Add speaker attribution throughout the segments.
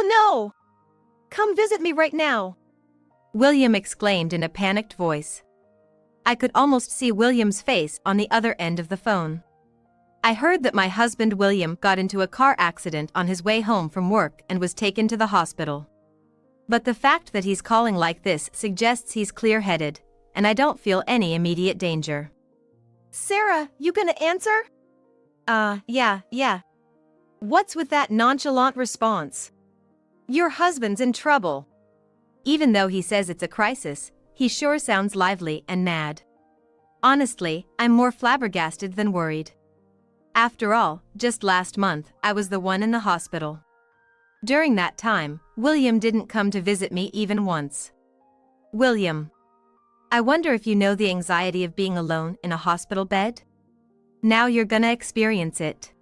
Speaker 1: Oh no! Come visit me right now!
Speaker 2: William exclaimed in a panicked voice. I could almost see William's face on the other end of the phone. I heard that my husband William got into a car accident on his way home from work and was taken to the hospital. But the fact that he's calling like this suggests he's clear-headed, and I don't feel any immediate danger.
Speaker 1: Sarah, you gonna answer? Yeah. What's with that nonchalant response? Your husband's in trouble.
Speaker 2: Even though he says it's a crisis, he sure sounds lively and mad. Honestly, I'm more flabbergasted than worried. After all, just last month, I was the one in the hospital. During that time, William didn't come to visit me even once. William. I wonder if you know the anxiety of being alone in a hospital bed? Now you're gonna experience it.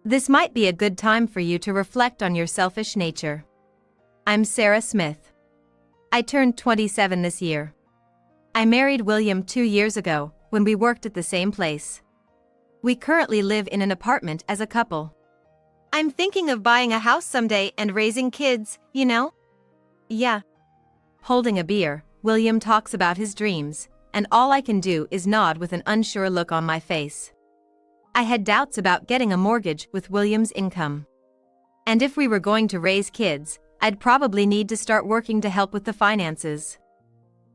Speaker 2: This might be a good time for you to reflect on your selfish nature. I'm Sarah Smith. I turned 27 this year. I married William 2 years ago, when we worked at the same place. We currently live in an apartment as a couple.
Speaker 1: I'm thinking of buying a house someday and raising kids, you know?
Speaker 2: Yeah. Holding a beer, William talks about his dreams, and all I can do is nod with an unsure look on my face. I had doubts about getting a mortgage with William's income. And if we were going to raise kids, I'd probably need to start working to help with the finances.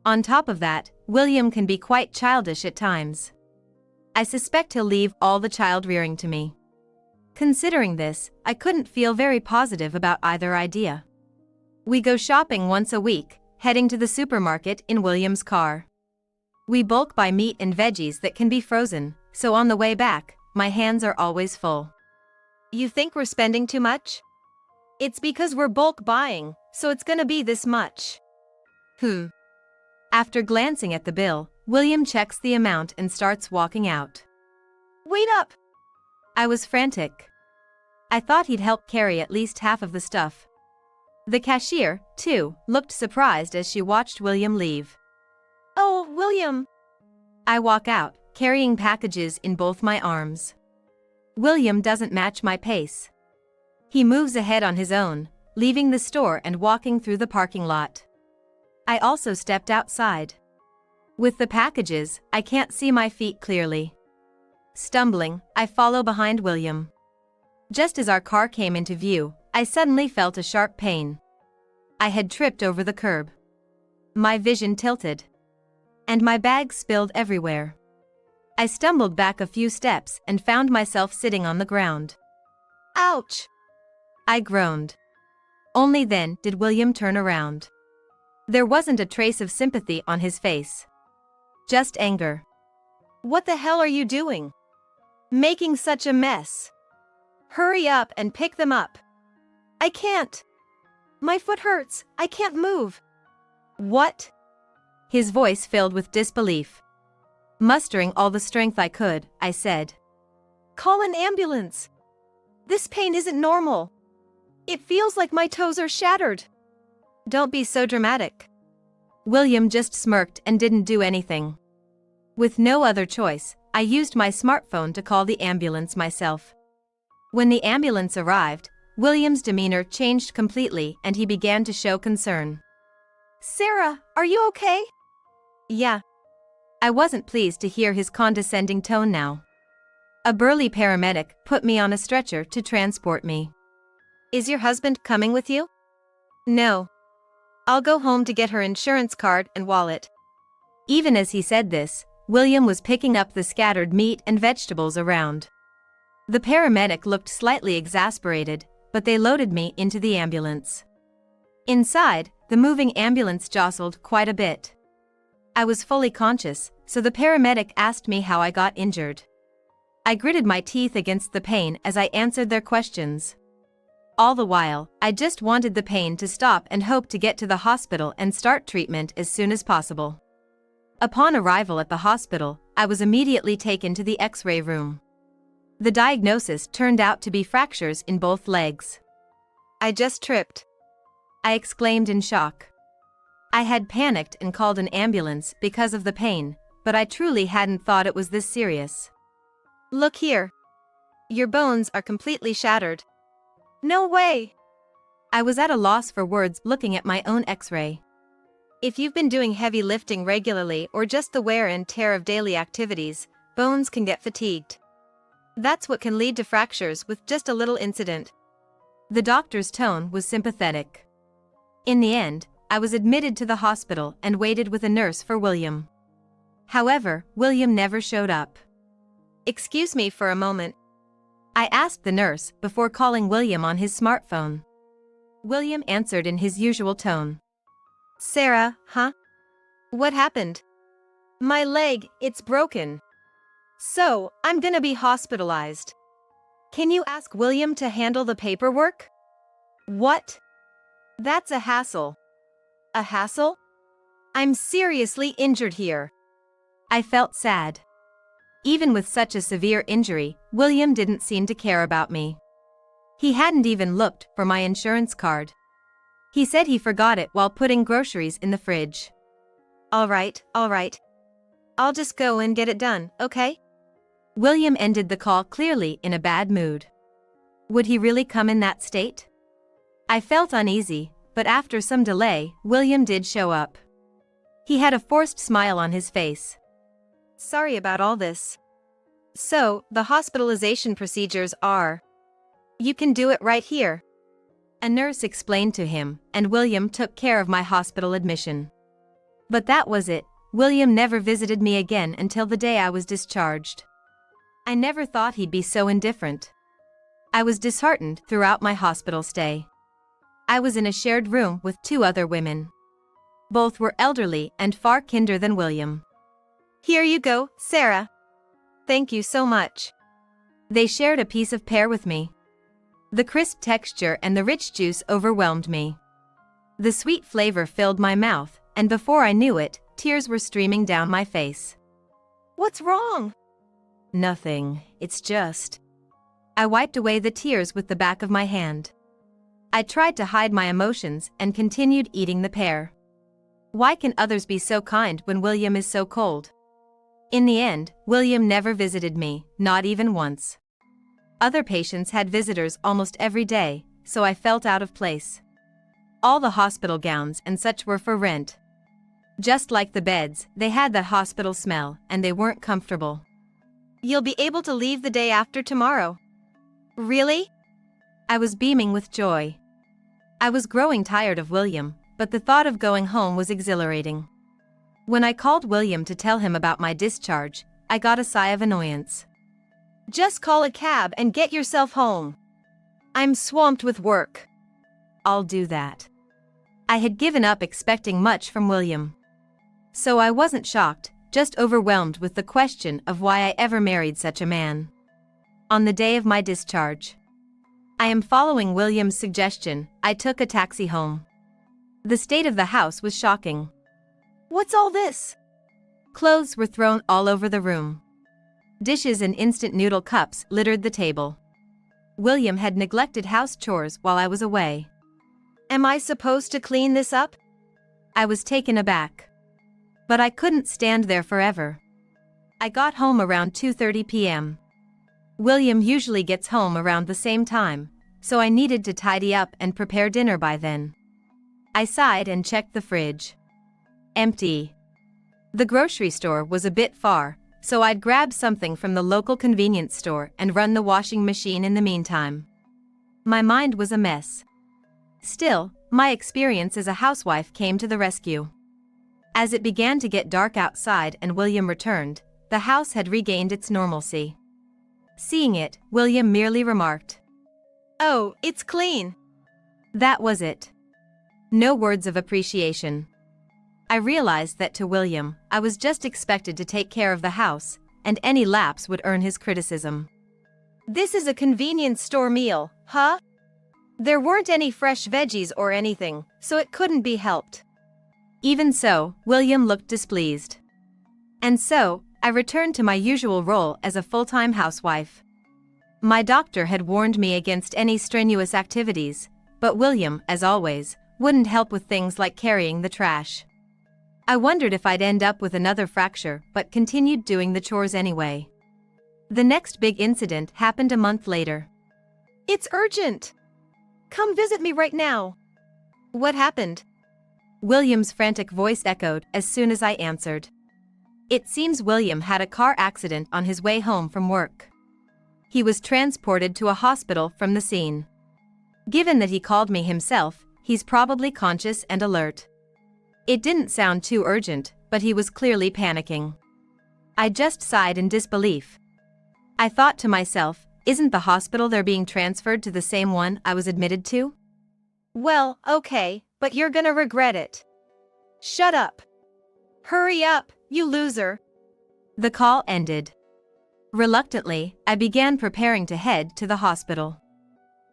Speaker 2: On top of that, William can be quite childish at times. I suspect he'll leave all the child rearing to me. Considering this, I couldn't feel very positive about either idea. We go shopping once a week, heading to the supermarket in William's car. We bulk buy meat and veggies that can be frozen, so on the way back, my hands are always full.
Speaker 1: You think we're spending too much? It's because we're bulk buying, so it's gonna be this much.
Speaker 2: After glancing at the bill, William checks the amount and starts walking out.
Speaker 1: Wait up!
Speaker 2: I was frantic. I thought he'd help carry at least half of the stuff. The cashier, too, looked surprised as she watched William leave.
Speaker 1: Oh, William!
Speaker 2: I walk out, carrying packages in both my arms. William doesn't match my pace. He moves ahead on his own, leaving the store and walking through the parking lot. I also stepped outside. With the packages, I can't see my feet clearly. Stumbling, I follow behind William. Just as our car came into view, I suddenly felt a sharp pain. I had tripped over the curb. My vision tilted. And my bag spilled everywhere. I stumbled back a few steps and found myself sitting on the ground.
Speaker 1: Ouch!
Speaker 2: I groaned. Only then did William turn around. There wasn't a trace of sympathy on his face. Just anger.
Speaker 1: What the hell are you doing? Making such a mess. Hurry up and pick them up. I can't. My foot hurts, I can't move. What?
Speaker 2: His voice filled with disbelief. Mustering all the strength I could, I said.
Speaker 1: Call an ambulance. This pain isn't normal. It feels like my toes are shattered.
Speaker 2: Don't be so dramatic. William just smirked and didn't do anything. With no other choice, I used my smartphone to call the ambulance myself. When the ambulance arrived, William's demeanor changed completely and he began to show concern.
Speaker 1: Sarah, are you okay?
Speaker 2: Yeah. I wasn't pleased to hear his condescending tone now. A burly paramedic put me on a stretcher to transport me.
Speaker 1: Is your husband coming with you?
Speaker 2: No.
Speaker 1: I'll go home to get her insurance card and wallet.
Speaker 2: Even as he said this, William was picking up the scattered meat and vegetables around. The paramedic looked slightly exasperated, but they loaded me into the ambulance. Inside, the moving ambulance jostled quite a bit. I was fully conscious, so the paramedic asked me how I got injured. I gritted my teeth against the pain as I answered their questions. All the while, I just wanted the pain to stop and hoped to get to the hospital and start treatment as soon as possible. Upon arrival at the hospital, I was immediately taken to the X-ray room. The diagnosis turned out to be fractures in both legs.
Speaker 1: I just tripped.
Speaker 2: I exclaimed in shock. I had panicked and called an ambulance because of the pain, but I truly hadn't thought it was this serious.
Speaker 1: Look here. Your bones are completely shattered. No way!
Speaker 2: I was at a loss for words looking at my own x-ray.
Speaker 1: If you've been doing heavy lifting regularly or just the wear and tear of daily activities, bones can get fatigued. That's what can lead to fractures with just a little incident.
Speaker 2: The doctor's tone was sympathetic. In the end, I was admitted to the hospital and waited with a nurse for William. However, William never showed up.
Speaker 1: Excuse me for a moment.
Speaker 2: I asked the nurse before calling William on his smartphone. William answered in his usual tone.
Speaker 1: Sarah, huh? What happened? My leg, it's broken. So, I'm gonna be hospitalized. Can you ask William to handle the paperwork? What? That's a hassle. A hassle? I'm seriously injured here.
Speaker 2: I felt sad. Even with such a severe injury, William didn't seem to care about me. He hadn't even looked for my insurance card. He said he forgot it while putting groceries in the fridge.
Speaker 1: All right. I'll just go and get it done, okay?
Speaker 2: William ended the call clearly in a bad mood. Would he really come in that state? I felt uneasy, but after some delay, William did show up. He had a forced smile on his face.
Speaker 1: Sorry about all this. So, the hospitalization procedures are... You can do it right here.
Speaker 2: A nurse explained to him, and William took care of my hospital admission. But that was it. William never visited me again until the day I was discharged. I never thought he'd be so indifferent. I was disheartened throughout my hospital stay. I was in a shared room with 2 other women. Both were elderly and far kinder than William.
Speaker 1: Here you go, Sarah. Thank you so much.
Speaker 2: They shared a piece of pear with me. The crisp texture and the rich juice overwhelmed me. The sweet flavor filled my mouth, and before I knew it, tears were streaming down my face.
Speaker 1: What's wrong?
Speaker 2: Nothing, it's just... I wiped away the tears with the back of my hand. I tried to hide my emotions and continued eating the pear. Why can others be so kind when William is so cold? In the end, William never visited me, not even once. Other patients had visitors almost every day, so I felt out of place. All the hospital gowns and such were for rent. Just like the beds, they had that hospital smell, and they weren't comfortable.
Speaker 1: You'll be able to leave the day after tomorrow. Really?
Speaker 2: I was beaming with joy. I was growing tired of William, but the thought of going home was exhilarating. When I called William to tell him about my discharge, I got a sigh of annoyance.
Speaker 1: Just call a cab and get yourself home. I'm swamped with work.
Speaker 2: I'll do that. I had given up expecting much from William. So I wasn't shocked, just overwhelmed with the question of why I ever married such a man. On the day of my discharge, I am following William's suggestion, I took a taxi home. The state of the house was shocking.
Speaker 1: What's all this?
Speaker 2: Clothes were thrown all over the room. Dishes and instant noodle cups littered the table. William had neglected house chores while I was away.
Speaker 1: Am I supposed to clean this up?
Speaker 2: I was taken aback. But I couldn't stand there forever. I got home around 2:30 p.m. William usually gets home around the same time, so I needed to tidy up and prepare dinner by then. I sighed and checked the fridge. Empty. The grocery store was a bit far, so I'd grab something from the local convenience store and run the washing machine in the meantime. My mind was a mess. Still, my experience as a housewife came to the rescue. As it began to get dark outside and William returned, the house had regained its normalcy. Seeing it, William merely remarked,
Speaker 1: "Oh, it's clean."
Speaker 2: That was it. No words of appreciation. I realized that to William, I was just expected to take care of the house, and any lapse would earn his criticism.
Speaker 1: This is a convenience store meal, huh? There weren't any fresh veggies or anything, so it couldn't be helped.
Speaker 2: Even so, William looked displeased. And so, I returned to my usual role as a full-time housewife. My doctor had warned me against any strenuous activities, but William, as always, wouldn't help with things like carrying the trash. I wondered if I'd end up with another fracture, but continued doing the chores anyway. The next big incident happened a month later.
Speaker 1: It's urgent. Come visit me right now. What happened?
Speaker 2: William's frantic voice echoed as soon as I answered. It seems William had a car accident on his way home from work. He was transported to a hospital from the scene. Given that he called me himself, he's probably conscious and alert. It didn't sound too urgent, but he was clearly panicking. I just sighed in disbelief. I thought to myself, isn't the hospital they're being transferred to the same one I was admitted to?
Speaker 1: Well, okay, but you're gonna regret it. Shut up. Hurry up, you loser.
Speaker 2: The call ended. Reluctantly, I began preparing to head to the hospital.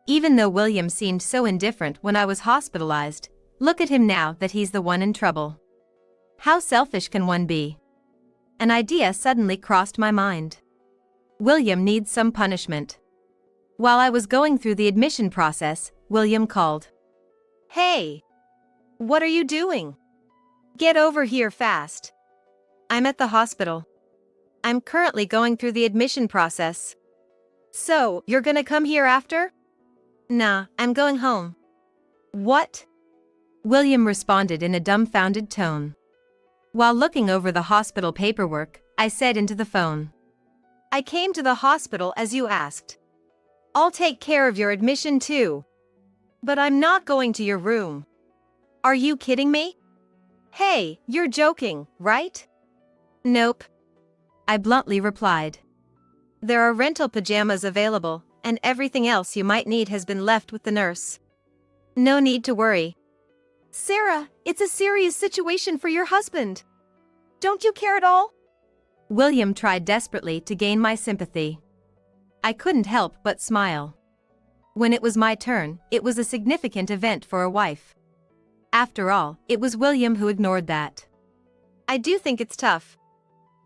Speaker 2: Even though William seemed so indifferent when I was hospitalized, look at him now that he's the one in trouble. How selfish can one be? An idea suddenly crossed my mind. William needs some punishment. While I was going through the admission process, William called.
Speaker 1: Hey! What are you doing? Get over here fast.
Speaker 2: I'm at the hospital. I'm currently going through the admission process.
Speaker 1: So, you're gonna come here after?
Speaker 2: Nah, I'm going home.
Speaker 1: What?
Speaker 2: William responded in a dumbfounded tone. While looking over the hospital paperwork, I said into the phone.
Speaker 1: I came to the hospital as you asked. I'll take care of your admission too. But I'm not going to your room. Are you kidding me? Hey, you're joking, right?
Speaker 2: Nope. I bluntly replied.
Speaker 1: There are rental pajamas available, and everything else you might need has been left with the nurse.
Speaker 2: No need to worry.
Speaker 1: Sarah, it's a serious situation for your husband. Don't you care at all?
Speaker 2: William tried desperately to gain my sympathy. I couldn't help but smile. When it was my turn, it was a significant event for a wife. After all, it was William who ignored that.
Speaker 1: I do think it's tough.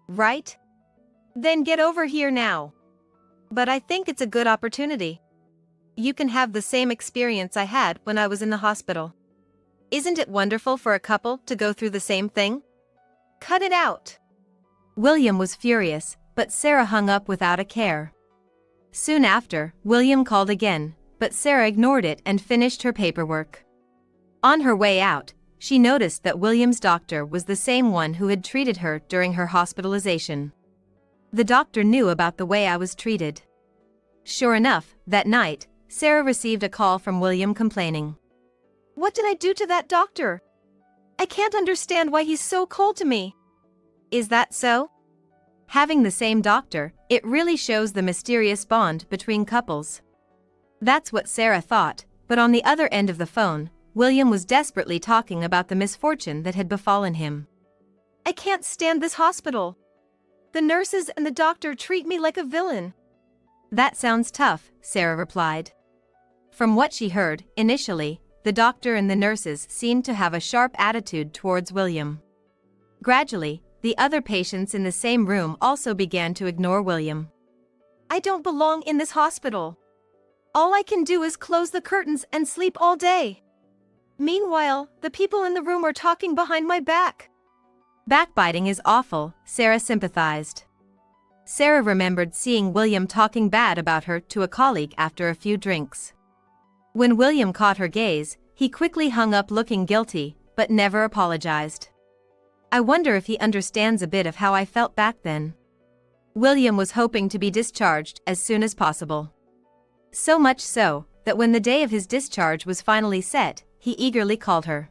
Speaker 1: Right? Then get over here now. But I think it's a good opportunity. You can have the same experience I had when I was in the hospital. Isn't it wonderful for a couple to go through the same thing? Cut it out.
Speaker 2: William was furious, but Sarah hung up without a care. Soon after, William called again, but Sarah ignored it and finished her paperwork. On her way out, she noticed that William's doctor was the same one who had treated her during her hospitalization. The doctor knew about the way I was treated. Sure enough, that night, Sarah received a call from William complaining.
Speaker 1: What did I do to that doctor? I can't understand why he's so cold to me.
Speaker 2: Is that so? Having the same doctor, it really shows the mysterious bond between couples. That's what Sarah thought, but on the other end of the phone, William was desperately talking about the misfortune that had befallen him.
Speaker 1: I can't stand this hospital. The nurses and the doctor treat me like a villain.
Speaker 2: That sounds tough, Sarah replied. From what she heard, initially, the doctor and the nurses seemed to have a sharp attitude towards William. Gradually, the other patients in the same room also began to ignore William.
Speaker 1: I don't belong in this hospital. All I can do is close the curtains and sleep all day. Meanwhile, the people in the room are talking behind my back.
Speaker 2: Backbiting is awful, Sarah sympathized. Sarah remembered seeing William talking bad about her to a colleague after a few drinks. When William caught her gaze, he quickly hung up looking guilty, but never apologized. I wonder if he understands a bit of how I felt back then. William was hoping to be discharged as soon as possible. So much so, that when the day of his discharge was finally set, he eagerly called her.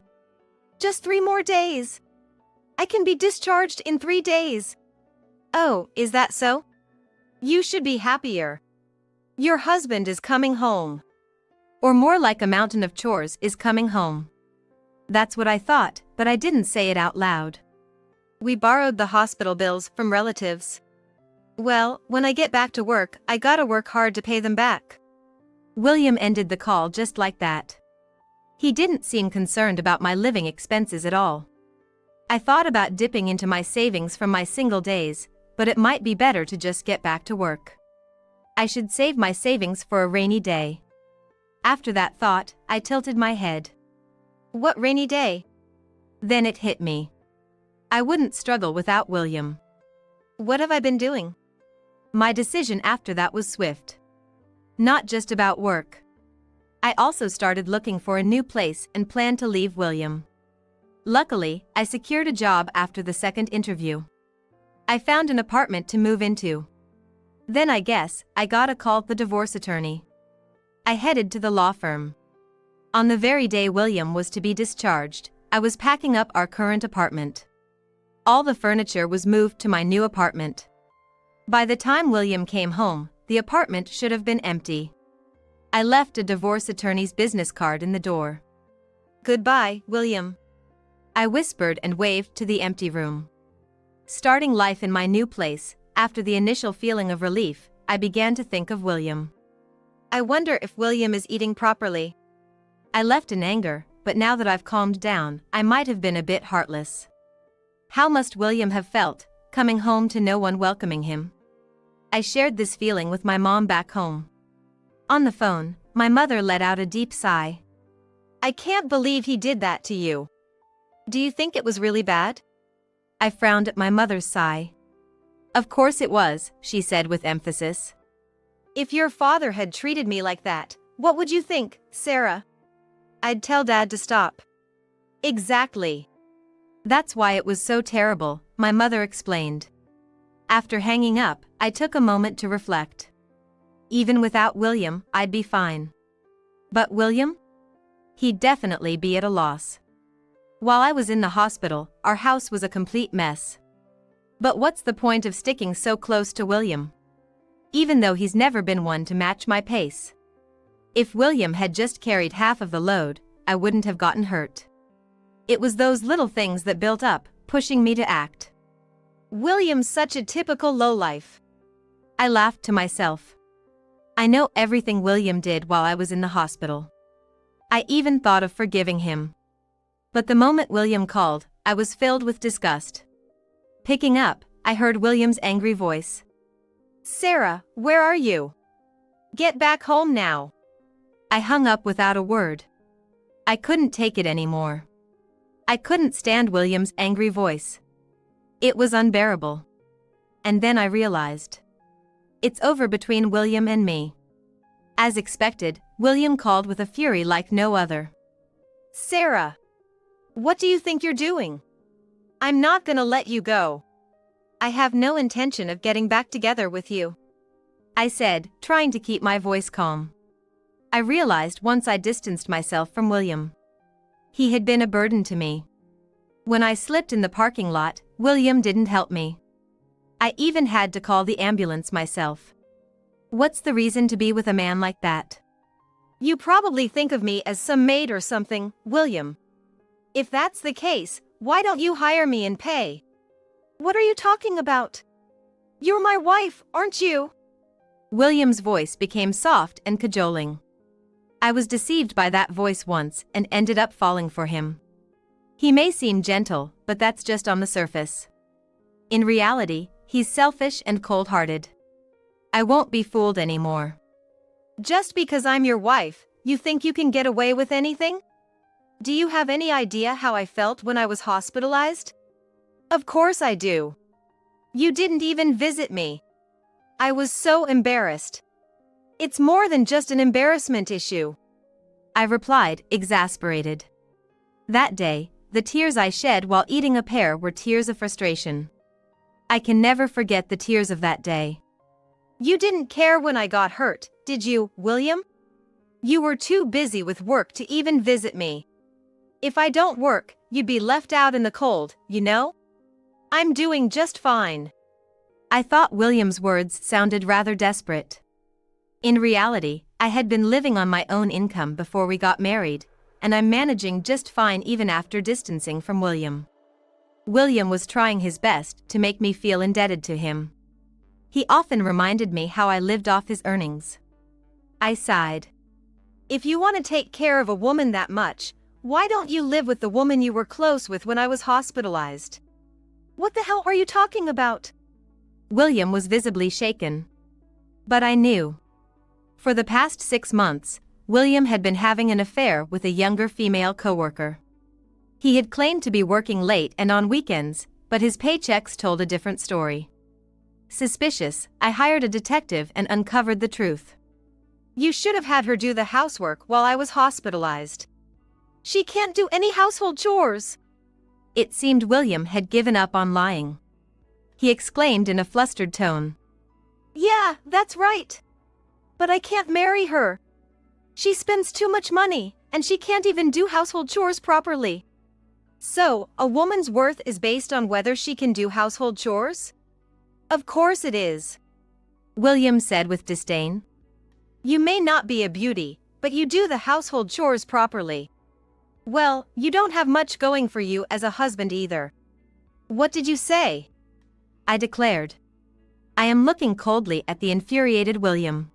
Speaker 1: Just 3 more days. I can be discharged in 3 days.
Speaker 2: Oh, is that so?
Speaker 1: You should be happier. Your husband is coming home.
Speaker 2: Or more like a mountain of chores is coming home. That's what I thought, but I didn't say it out loud.
Speaker 1: We borrowed the hospital bills from relatives. Well, when I get back to work, I gotta work hard to pay them back.
Speaker 2: William ended the call just like that. He didn't seem concerned about my living expenses at all. I thought about dipping into my savings from my single days, but it might be better to just get back to work. I should save my savings for a rainy day. After that thought, I tilted my head.
Speaker 1: What rainy day?
Speaker 2: Then it hit me. I wouldn't struggle without William.
Speaker 1: What have I been doing?
Speaker 2: My decision after that was swift. Not just about work. I also started looking for a new place and planned to leave William. Luckily, I secured a job after the second interview. I found an apartment to move into. Then I guess I got a call from the divorce attorney. I headed to the law firm. On the very day William was to be discharged, I was packing up our current apartment. All the furniture was moved to my new apartment. By the time William came home, the apartment should have been empty. I left a divorce attorney's business card in the door.
Speaker 1: "Goodbye, William,"
Speaker 2: I whispered and waved to the empty room. Starting life in my new place, after the initial feeling of relief, I began to think of William.
Speaker 1: "I wonder if William is eating properly."
Speaker 2: I left in anger, but now that I've calmed down, I might have been a bit heartless. How must William have felt, coming home to no one welcoming him? I shared this feeling with my mom back home. On the phone, my mother let out a deep sigh.
Speaker 1: "I can't believe he did that to you. Do you think it was really bad?"
Speaker 2: I frowned at my mother's sigh. "Of course it was," she said with emphasis.
Speaker 1: "If your father had treated me like that, what would you think, Sarah?" "I'd tell Dad to stop."
Speaker 2: "Exactly. That's why it was so terrible," my mother explained. After hanging up, I took a moment to reflect. Even without William, I'd be fine. But William? He'd definitely be at a loss. While I was in the hospital, our house was a complete mess. But what's the point of sticking so close to William? Even though he's never been one to match my pace. If William had just carried half of the load, I wouldn't have gotten hurt. It was those little things that built up, pushing me to act.
Speaker 1: "William's such a typical lowlife."
Speaker 2: I laughed to myself. I know everything William did while I was in the hospital. I even thought of forgiving him. But the moment William called, I was filled with disgust. Picking up, I heard William's angry voice.
Speaker 1: "Sarah, where are you? Get back home now."
Speaker 2: I hung up without a word. I couldn't take it anymore. I couldn't stand William's angry voice. It was unbearable. And then I realized. It's over between William and me. As expected, William called with a fury like no other.
Speaker 1: "Sarah, what do you think you're doing? I'm not gonna let you go. I have no intention of getting back together with you,"
Speaker 2: I said, trying to keep my voice calm. I realized once I distanced myself from William. He had been a burden to me. When I slipped in the parking lot, William didn't help me. I even had to call the ambulance myself. What's the reason to be with a man like that?
Speaker 1: "You probably think of me as some maid or something, William. If that's the case, why don't you hire me and pay?" "What are you talking about? You're my wife, aren't you?"
Speaker 2: William's voice became soft and cajoling. I was deceived by that voice once and ended up falling for him. He may seem gentle, but that's just on the surface. In reality, he's selfish and cold-hearted. I won't be fooled anymore.
Speaker 1: "Just because I'm your wife, you think you can get away with anything? Do you have any idea how I felt when I was hospitalized?" "Of course I do. You didn't even visit me. I was so embarrassed." "It's more than just an embarrassment issue,"
Speaker 2: I replied, exasperated. That day, the tears I shed while eating a pear were tears of frustration. I can never forget the tears of that day.
Speaker 1: "You didn't care when I got hurt, did you, William? You were too busy with work to even visit me. If I don't work, you'd be left out in the cold, you know? I'm doing just fine."
Speaker 2: I thought William's words sounded rather desperate. In reality, I had been living on my own income before we got married, and I'm managing just fine even after distancing from William. William was trying his best to make me feel indebted to him. He often reminded me how I lived off his earnings. I sighed.
Speaker 1: "If you want to take care of a woman that much, why don't you live with the woman you were close with when I was hospitalized?" "What the hell are you talking about?"
Speaker 2: William was visibly shaken. But I knew. For the past 6 months, William had been having an affair with a younger female coworker. He had claimed to be working late and on weekends, but his paychecks told a different story. Suspicious, I hired a detective and uncovered the truth.
Speaker 1: You should have had her do the housework while I was hospitalized. She can't do any household chores.
Speaker 2: It seemed William had given up on lying. He exclaimed in a flustered tone.
Speaker 1: Yeah, that's right. But I can't marry her. She spends too much money, and she can't even do household chores properly. So, a woman's worth is based on whether she can do household chores? Of course it is,
Speaker 2: William said with disdain.
Speaker 1: You may not be a beauty, but you do the household chores properly. Well, you don't have much going for you as a husband either. What did you say?
Speaker 2: I declared. I am looking coldly at the infuriated William.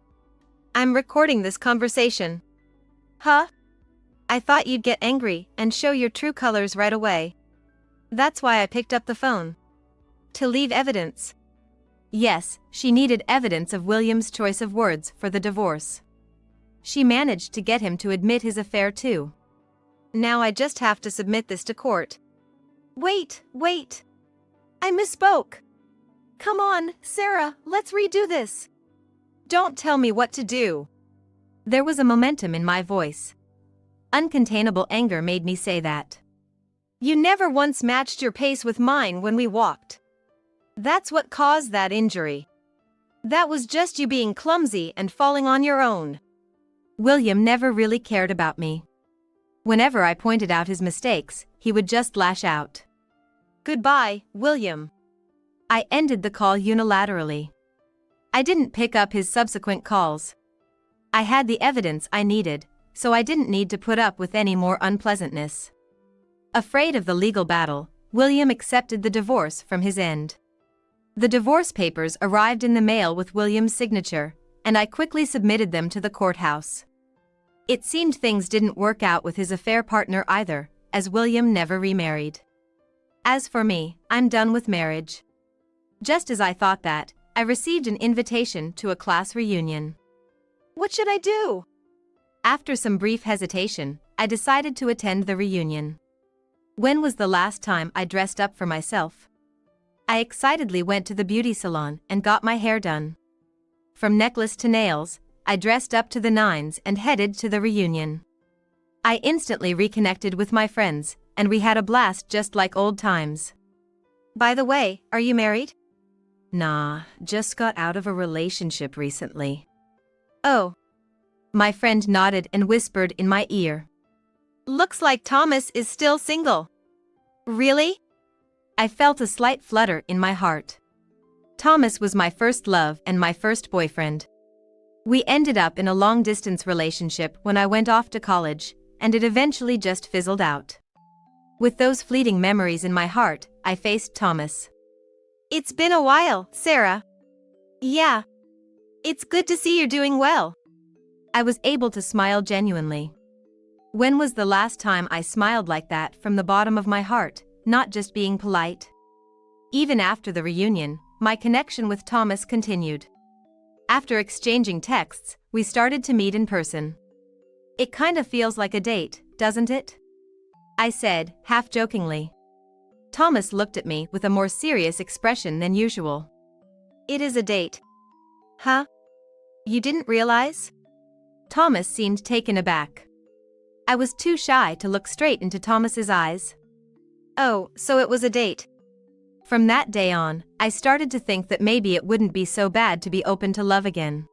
Speaker 1: I'm recording this conversation. Huh? I thought you'd get angry and show your true colors right away. That's why I picked up the phone. To leave evidence.
Speaker 2: Yes, she needed evidence of William's choice of words for the divorce. She managed to get him to admit his affair too.
Speaker 1: Now I just have to submit this to court. Wait. I misspoke. Come on, Sarah, let's redo this. Don't tell me what to do.
Speaker 2: There was a momentum in my voice. Uncontainable anger made me say that.
Speaker 1: You never once matched your pace with mine when we walked. That's what caused that injury. That was just you being clumsy and falling on your own.
Speaker 2: William never really cared about me. Whenever I pointed out his mistakes, he would just lash out.
Speaker 1: Goodbye, William.
Speaker 2: I ended the call unilaterally. I didn't pick up his subsequent calls. I had the evidence I needed, so I didn't need to put up with any more unpleasantness. Afraid of the legal battle, William accepted the divorce from his end. The divorce papers arrived in the mail with William's signature, and I quickly submitted them to the courthouse. It seemed things didn't work out with his affair partner either, as William never remarried. As for me, I'm done with marriage. Just as I thought that, I received an invitation to a class reunion.
Speaker 1: What should I do?
Speaker 2: After some brief hesitation, I decided to attend the reunion. When was the last time I dressed up for myself? I excitedly went to the beauty salon and got my hair done. From necklace to nails, I dressed up to the nines and headed to the reunion. I instantly reconnected with my friends, and we had a blast just like old times.
Speaker 1: By the way, are you married?
Speaker 2: Nah, just got out of a relationship recently.
Speaker 1: Oh.
Speaker 2: My friend nodded and whispered in my ear.
Speaker 1: Looks like Thomas is still single. Really?
Speaker 2: I felt a slight flutter in my heart. Thomas was my first love and my first boyfriend. We ended up in a long-distance relationship when I went off to college, and it eventually just fizzled out. With those fleeting memories in my heart, I faced Thomas.
Speaker 1: It's been a while, Sarah. Yeah. It's good to see you're doing well.
Speaker 2: I was able to smile genuinely. When was the last time I smiled like that from the bottom of my heart, not just being polite? Even after the reunion, my connection with Thomas continued. After exchanging texts, we started to meet in person. It kind of feels like a date, doesn't it? I said, half jokingly. Thomas looked at me with a more serious expression than usual.
Speaker 1: It is a date. Huh? You didn't realize?
Speaker 2: Thomas seemed taken aback. I was too shy to look straight into Thomas's eyes.
Speaker 1: Oh, so it was a date.
Speaker 2: From that day on, I started to think that maybe it wouldn't be so bad to be open to love again.